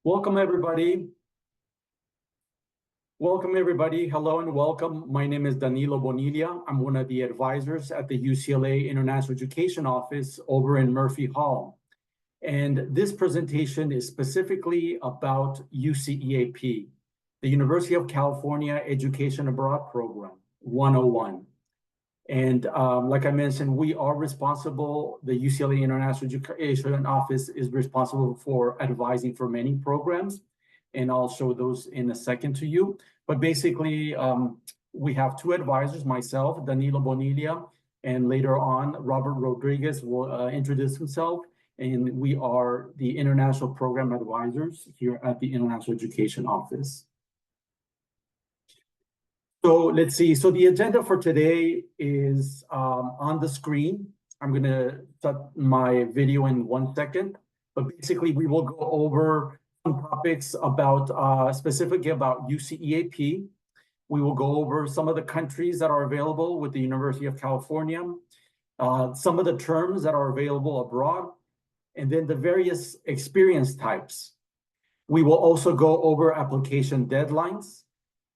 Welcome, everybody. Welcome, everybody. Hello and welcome. My name is Danilo Bonilla. I'm one of the advisors at the UCLA International Education Office over in Murphy Hall. And this presentation is specifically about UCEAP, the University of California Education Abroad Program 101. And like I mentioned, we are responsible, the UCLA International Education Office is responsible for advising for many programs, and I'll show those in a second to you. But basically, we have two advisors, myself, Danilo Bonilla, and later on, Robert Rodriguez will introduce himself, and we are the International Program Advisors here at the International Education Office. So let's see. So the agenda for today is on the screen. I'm going to start my video in 1 second, but basically we will go over some topics about specifically about UCEAP. We will go over some of the countries that are available with the University of California, some of the terms that are available abroad, and then the various experience types. We will also go over application deadlines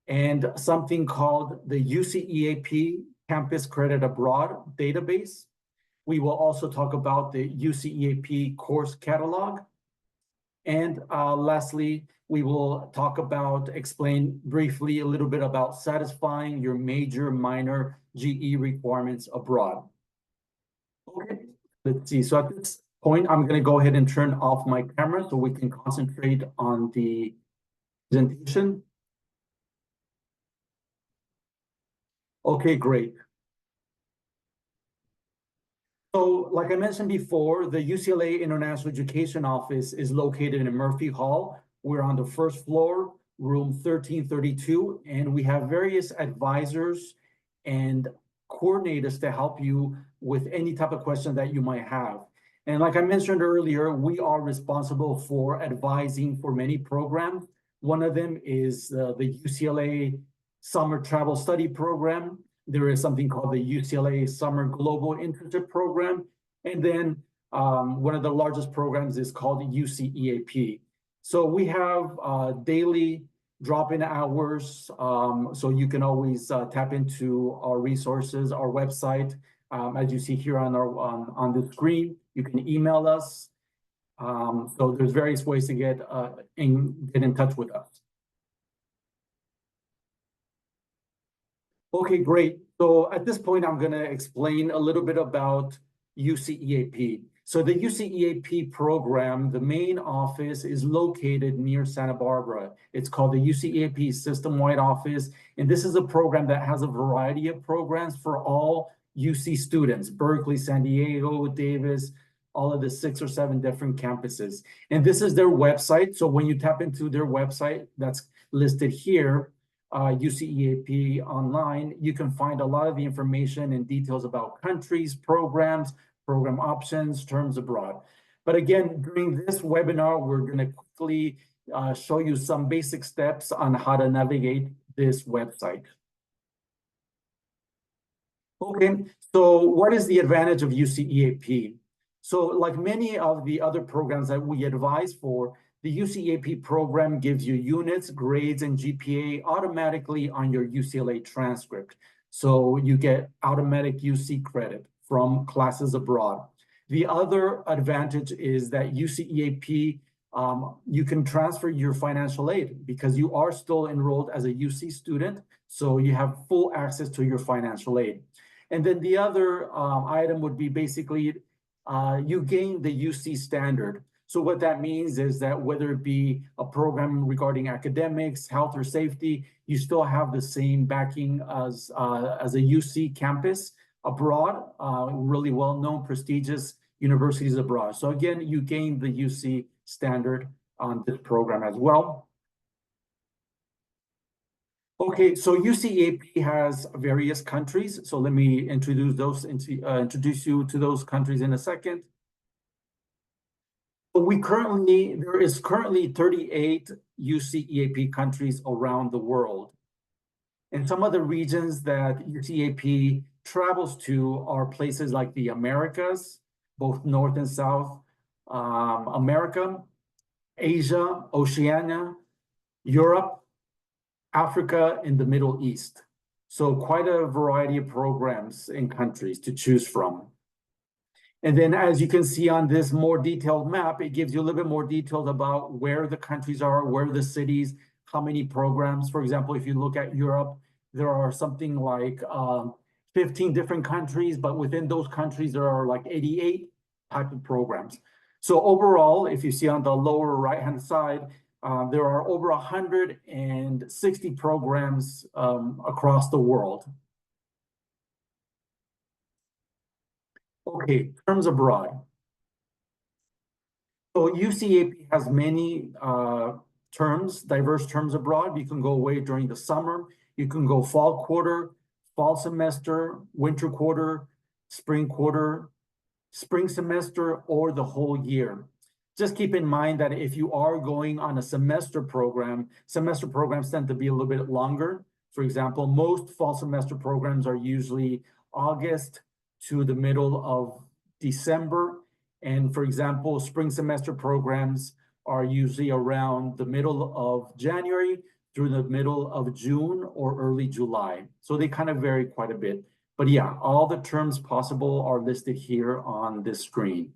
and something called the UCEAP Campus Credit Abroad database. We will also talk about the UCEAP course catalog. And lastly, we will talk about, explain briefly a little bit about satisfying your major, minor GE requirements abroad. Okay, let's see. So at this point, I'm going to go ahead and turn off my camera so we can concentrate on the presentation. Okay, great. So like I mentioned before, the UCLA International Education Office is located in Murphy Hall. We're on the first floor, room 1332, and we have various advisors and coordinators to help you with any type of question that you might have. And like I mentioned earlier, we are responsible for advising for many programs. One of them is the UCLA Summer Travel Study Program. There is something called the UCLA Summer Global Internship Program. And then one of the largest programs is called UCEAP. So we have daily drop-in hours, so you can always tap into our resources, our website. As you see here on the screen, you can email us. So there's various ways to get in touch with us. Okay, great. So at this point, I'm going to explain a little bit about UCEAP. So the UCEAP program, the main office is located near Santa Barbara. It's called the UCEAP System-Wide Office. And this is a program that has a variety of programs for all UC students, Berkeley, San Diego, Davis, all of the 6 or 7 different campuses. And this is their website. So when you tap into their website that's listed here, UCEAP online, you can find a lot of the information and details about countries, programs, program options, terms abroad. But again, during this webinar, we're going to quickly show you some basic steps on how to navigate this website. Okay, so what is the advantage of UCEAP? So like many of the other programs that we advise for, the UCEAP program gives you units, grades, and GPA automatically on your UCLA transcript. So you get automatic UC credit from classes abroad. The other advantage is that UCEAP, you can transfer your financial aid because you are still enrolled as a UC student, so you have full access to your financial aid. And then the other item would be basically you gain the UC standard. So what that means is that whether it be a program regarding academics, health, or safety, you still have the same backing as a UC campus abroad, really well-known, prestigious universities abroad. So again, you gain the UC standard on this program as well. Okay, so UCEAP has various countries. So let me introduce you to those countries in a second. There is currently 38 UCEAP countries around the world. And some of the regions that UCEAP travels to are places like the Americas, both North and South America, Asia, Oceania, Europe, Africa, and the Middle East. So quite a variety of programs and countries to choose from. And then as you can see on this more detailed map, it gives you a little bit more details about where the countries are, where the cities, how many programs. For example, if you look at Europe, there are something like 15 different countries, but within those countries, there are like 88 type of programs. So overall, if you see on the lower right-hand side, there are over 160 programs across the world. Okay, terms abroad. So UCAP has many terms, diverse terms abroad. You can go away during the summer. You can go fall quarter, fall semester, winter quarter, spring semester, or the whole year. Just keep in mind that if you are going on a semester programs tend to be a little bit longer. For example, most fall semester programs are usually August to the middle of December. And for example, spring semester programs are usually around the middle of January through the middle of June or early July. So they kind of vary quite a bit. But yeah, all the terms possible are listed here on this screen.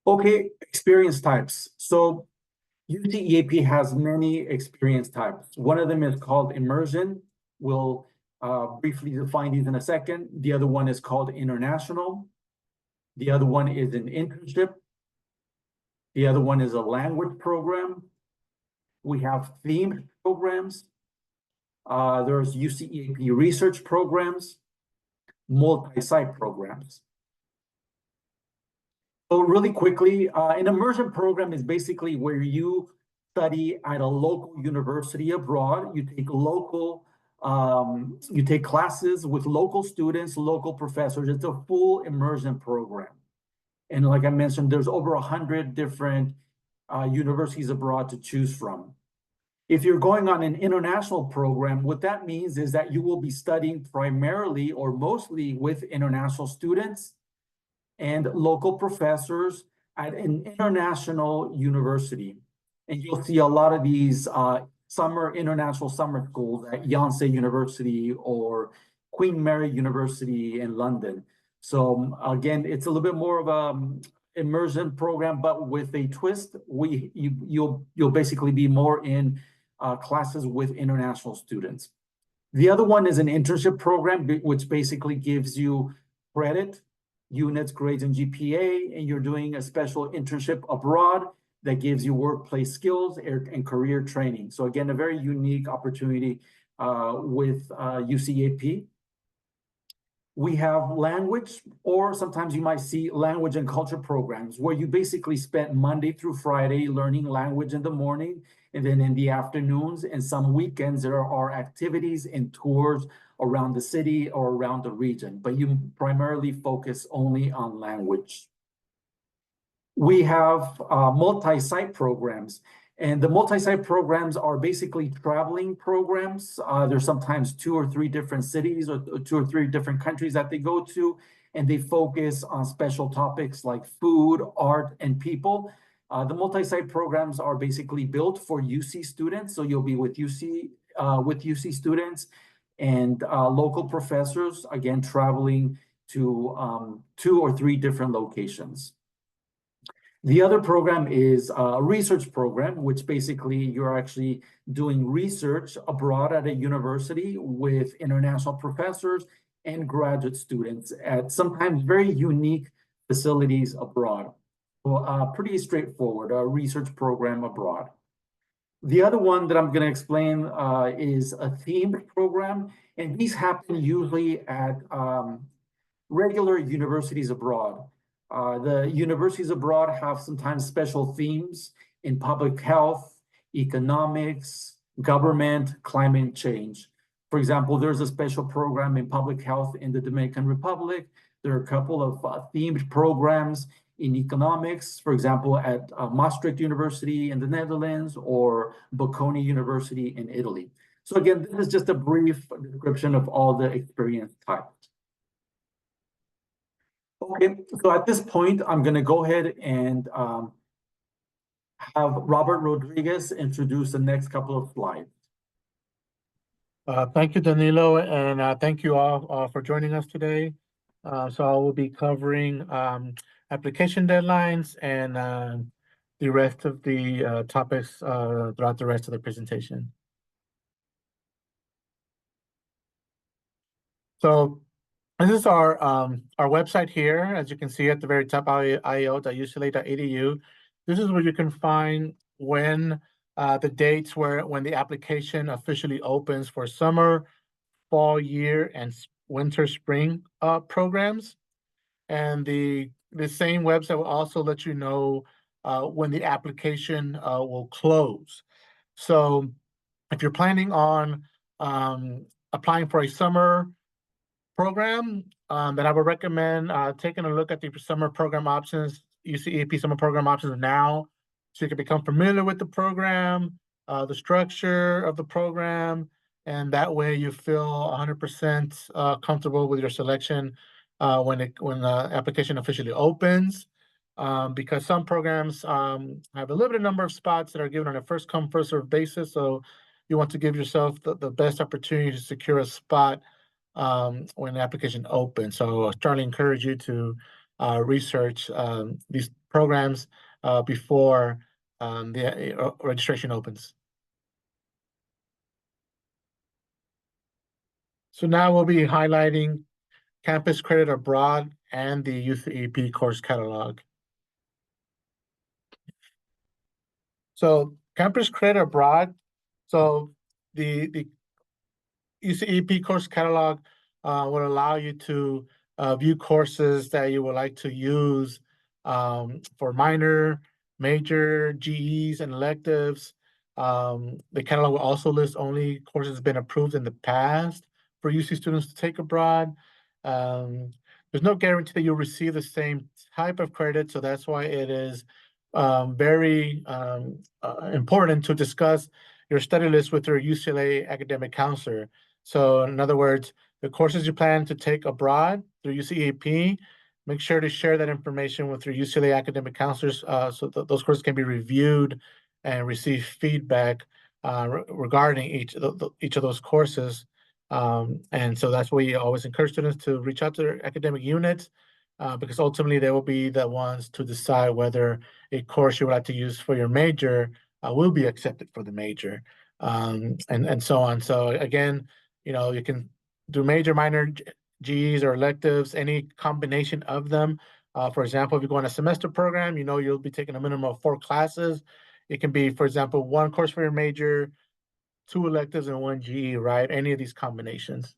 Okay, experience types. So UCEAP has many experience types. One of them is called immersion. We'll briefly define these in a second. The other one is called international. The other one is an internship. The other one is a language program. We have themed programs. There's UCEAP research programs, multi-site programs. So really quickly, an immersion program is basically where you study at a local university abroad. You take classes with local students, local professors. It's a full immersion program. And like I mentioned, there's over 100 different universities abroad to choose from. If you're going on an international program, what that means is that you will be studying primarily or mostly with international students and local professors at an international university. And you'll see a lot of these international summer schools at Yonsei University or Queen Mary University in London. So again, it's a little bit more of a immersion program, but with a twist. You'll basically be more in classes with international students. The other one is an internship program, which basically gives you credit, units, grades, and GPA, and you're doing a special internship abroad that gives you workplace skills and career training. So again, a very unique opportunity with UCAP. We have language, or sometimes you might see language and culture programs where you basically spend Monday through Friday learning language in the morning, and then in the afternoons and some weekends, there are activities and tours around the city or around the region, but you primarily focus only on language. We have multi-site programs, and the multi-site programs are basically traveling programs. There's sometimes 2 or 3 different cities or 2 or 3 different countries that they go to, and they focus on special topics like food, art, and people. The multi-site programs are basically built for UC students, so you'll be with UC students and local professors, again, traveling to 2 or 3 different locations. The other program is a research program, which basically you're actually doing research abroad at a university with international professors and graduate students at sometimes very unique facilities abroad. So pretty straightforward, a research program abroad. The other one that I'm going to explain is a themed program, and these happen usually at regular universities abroad. The universities abroad have sometimes special themes in public health, economics, government, climate change. For example, there's a special program in public health in the Dominican Republic. There are a couple of themed programs in economics, for example, at Maastricht University in the Netherlands or Bocconi University in Italy. So again, this is just a brief description of all the experience types. Okay, so at this point, I'm going to go ahead and have Robert Rodriguez introduce the next couple of slides. Thank you, Danilo, and thank you all for joining us today. So I will be covering application deadlines and the rest of the topics throughout the rest of the presentation. So this is our website here. As you can see at the very top, ieo.ucla.edu. This is where you can find when the dates when the application officially opens for summer, fall, year, and winter, spring programs. And the same website will also let you know when the application will close. So if you're planning on applying for a summer program, then I would recommend taking a look at the summer program options, UCEAP summer program options now, so you can become familiar with the program, the structure of the program, and that way you feel 100% comfortable with your selection when the application officially opens. Because some programs have a limited number of spots that are given on a first come, first served basis. So you want to give yourself the best opportunity to secure a spot when the application opens. So I strongly encourage you to research these programs before the registration opens. So now we'll be highlighting Campus Credit Abroad and the UCEAP course catalog. So Campus Credit Abroad, so the UCEAP course catalog will allow you to view courses that you would like to use for minor, major, GEs, and electives. The catalog will also list only courses been approved in the past for UC students to take abroad. There's no guarantee that you'll receive the same type of credit, so that's why it is very important to discuss your study list with your UCLA academic counselor. So in other words, the courses you plan to take abroad through UCEAP, make sure to share that information with your UCLA academic counselors so that those courses can be reviewed and receive feedback regarding each of those courses. And so that's why we always encourage students to reach out to their academic units because ultimately they will be the ones to decide whether a course you would like to use for your major will be accepted for the major, and so on. So again, you can do major, minor, GEs or electives, any combination of them. For example, if you go on a semester program, you'll be taking a minimum of 4 classes. It can be, for example, 1 course for your major, 2 electives, and 1 GE, right? Any of these combinations.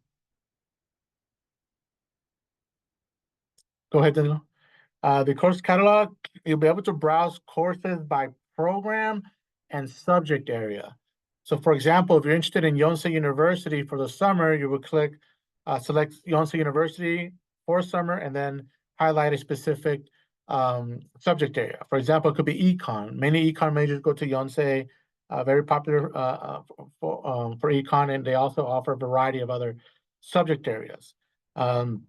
Go ahead, Daniel. The course catalog, you'll be able to browse courses by program and subject area. So for example, if you're interested in Yonsei University for the summer, you would select Yonsei University for summer and then highlight a specific subject area. For example, it could be econ. Many econ majors go to Yonsei, very popular for econ, and they also offer a variety of other subject areas. And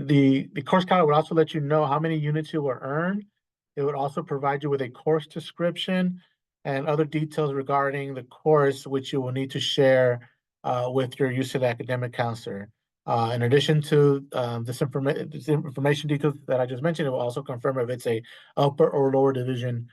the course catalog would also let you know how many units you will earn. It would also provide you with a course description and other details regarding the course, which you will need to share with your UCLA academic counselor. In addition to this information details that I just mentioned, it will also confirm if it's a upper or lower division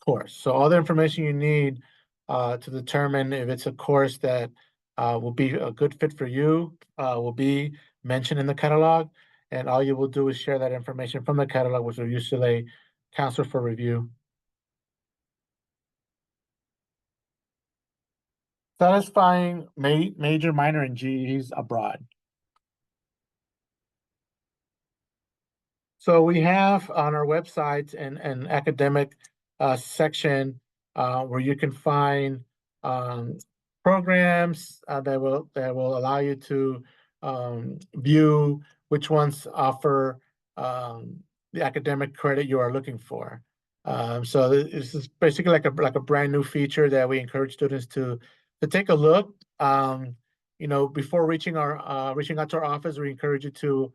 course. So all the information you need to determine if it's a course that will be a good fit for you will be mentioned in the catalog. And all you will do is share that information from the catalog with your UCLA counselor for review. Satisfying major, minor, and GEs abroad. So we have on our website an academic section where you can find programs that will allow you to view which ones offer the academic credit you are looking for. So this is basically like a brand new feature that we encourage students to take a look. Before reaching out to our office, we encourage you to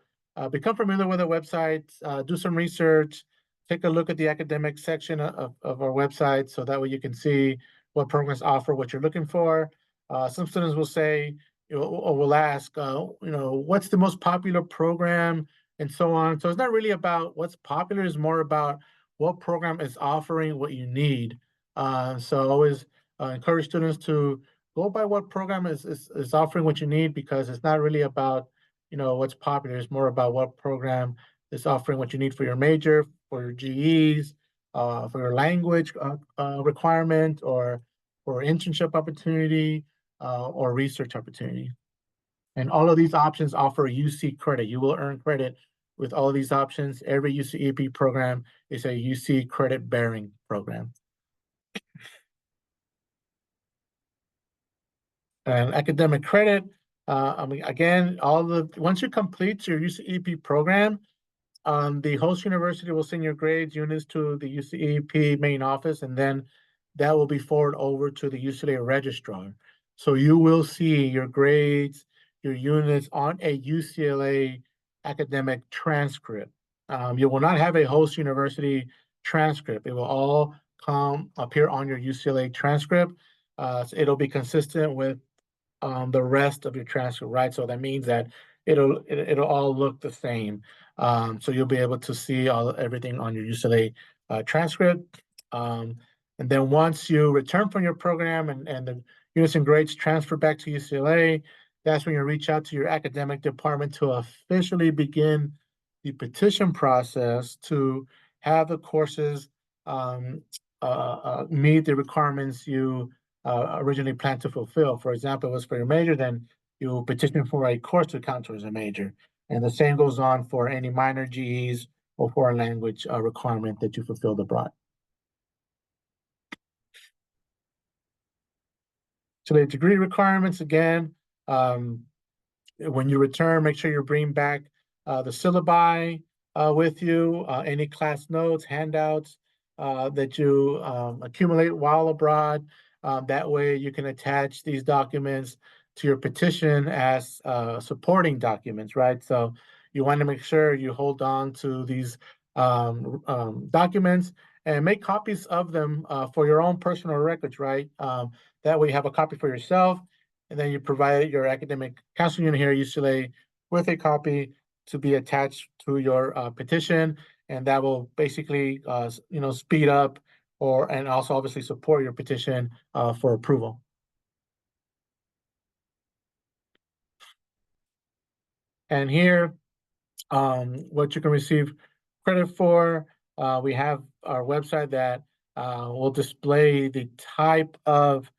become familiar with the website, do some research, take a look at the academic section of our website, so that way you can see what programs offer what you're looking for. Some students will say, or will ask, what's the most popular program, and so on. So it's not really about what's popular, it's more about what program is offering what you need. So I always encourage students to go by what program is offering what you need, because it's not really about, what's popular. It's more about what program is offering what you need for your major, for your GEs, for your language requirement, or for internship opportunity, or research opportunity. And all of these options offer UC credit. You will earn credit with all of these options. Every UCEP program is a UC credit bearing program. And academic credit, again, once you complete your UCEP program, the host university will send your grades, units to the UCEP main office, and then that will be forwarded over to the UCLA registrar. So you will see your grades, your units on a UCLA academic transcript. You will not have a host university transcript. It will all appear on your UCLA transcript. So it'll be consistent with the rest of your transcript, right? So that means that it'll all look the same. So you'll be able to see everything on your UCLA transcript. And then once you return from your program and the units and grades transfer back to UCLA, that's when you reach out to your academic department to officially begin the petition process to have the courses meet the requirements you originally planned to fulfill. For example, it was for your major, then you petition for a course to count towards a major. And the same goes on for any minor GEs or foreign language requirement that you fulfilled abroad. So the degree requirements, again, when you return, make sure you bring back the syllabi with you, any class notes, handouts that you accumulate while abroad. That way you can attach these documents to your petition as supporting documents, right? So you want to make sure you hold on to these documents and make copies of them for your own personal records, right? That way you have a copy for yourself, and then you provide your academic counseling unit here at UCLA with a copy to be attached to your petition, and that will basically, speed up and also obviously support your petition for approval. And here, what you can receive credit for, we have our website that will display the type of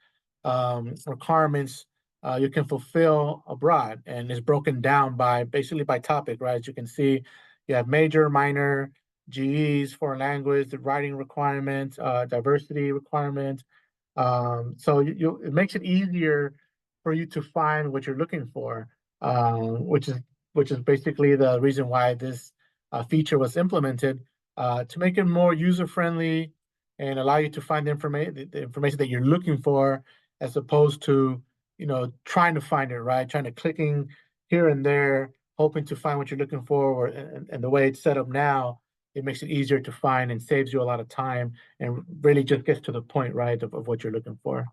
requirements you can fulfill abroad, and is broken down basically by topic, right? As you can see, you have major, minor, GEs, foreign language, the writing requirements, diversity requirements. So it makes it easier for you to find what you're looking for, which is basically the reason why this feature was implemented, to make it more user friendly and allow you to find the information that you're looking for, as opposed to trying to find it, right? Trying to clicking here and there, hoping to find what you're looking for. And the way it's set up now, it makes it easier to find and saves you a lot of time, and really just gets to the point, right, of what you're looking for.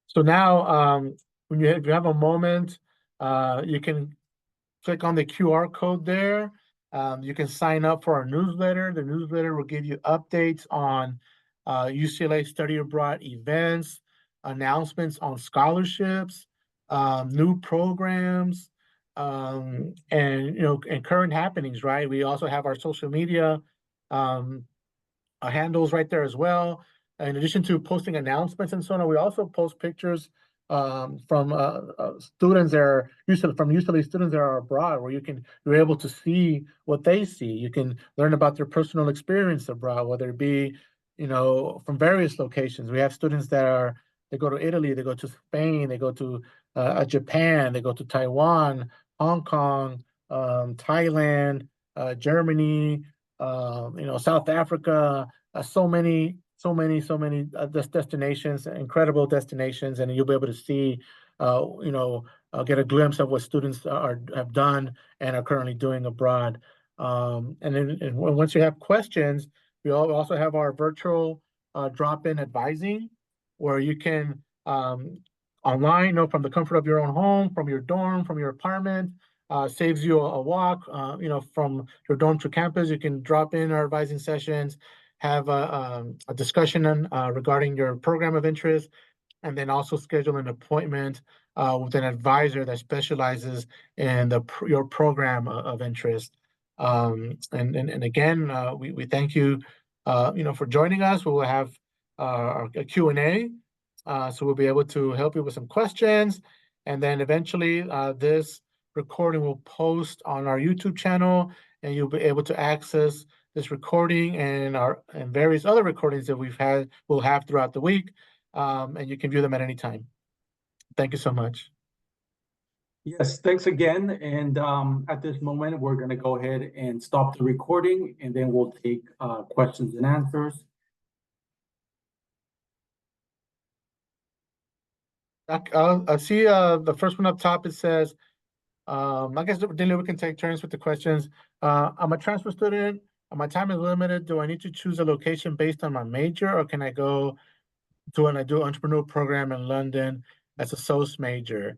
So now, if you have a moment, you can click on the QR code there. You can sign up for our newsletter. The newsletter will give you updates on UCLA study abroad events, announcements on scholarships, new programs, and current happenings, right? We also have our social media handles right there as well. In addition to posting announcements and so on, we also post pictures from students that are from UCLA students that are abroad, where you're able to see what they see. You can learn about their personal experience abroad, whether it be from various locations. We have students they go to Italy, they go to Spain, they go to Japan, they go to Taiwan, Hong Kong, Thailand, Germany, South Africa. So many destinations, incredible destinations, and you'll be able to see, get a glimpse of what students have done and are currently doing abroad. And once you have questions, we also have our virtual drop-in advising, where you can online, from the comfort of your own home, from your dorm, from your apartment, saves you a walk, from your dorm to campus. You can drop in our advising sessions, have a discussion regarding your program of interest, and then also schedule an appointment with an advisor that specializes in your program of interest. And again, we thank you, for joining us. We will have a Q&A, so we'll be able to help you with some questions, and then eventually this recording will post on our YouTube channel, and you'll be able to access this recording and various other recordings that we'll have throughout the week, and you can view them at any time. Thank you so much. Yes, thanks again. And at this moment, we're going to go ahead and stop the recording, and then we'll take questions and answers. I see the first one up top. It says, I guess Delia, we can take turns with the questions. I'm a transfer student. My time is limited. Do I need to choose a location based on my major, or can I go to an entrepreneur program in London as a SOS major?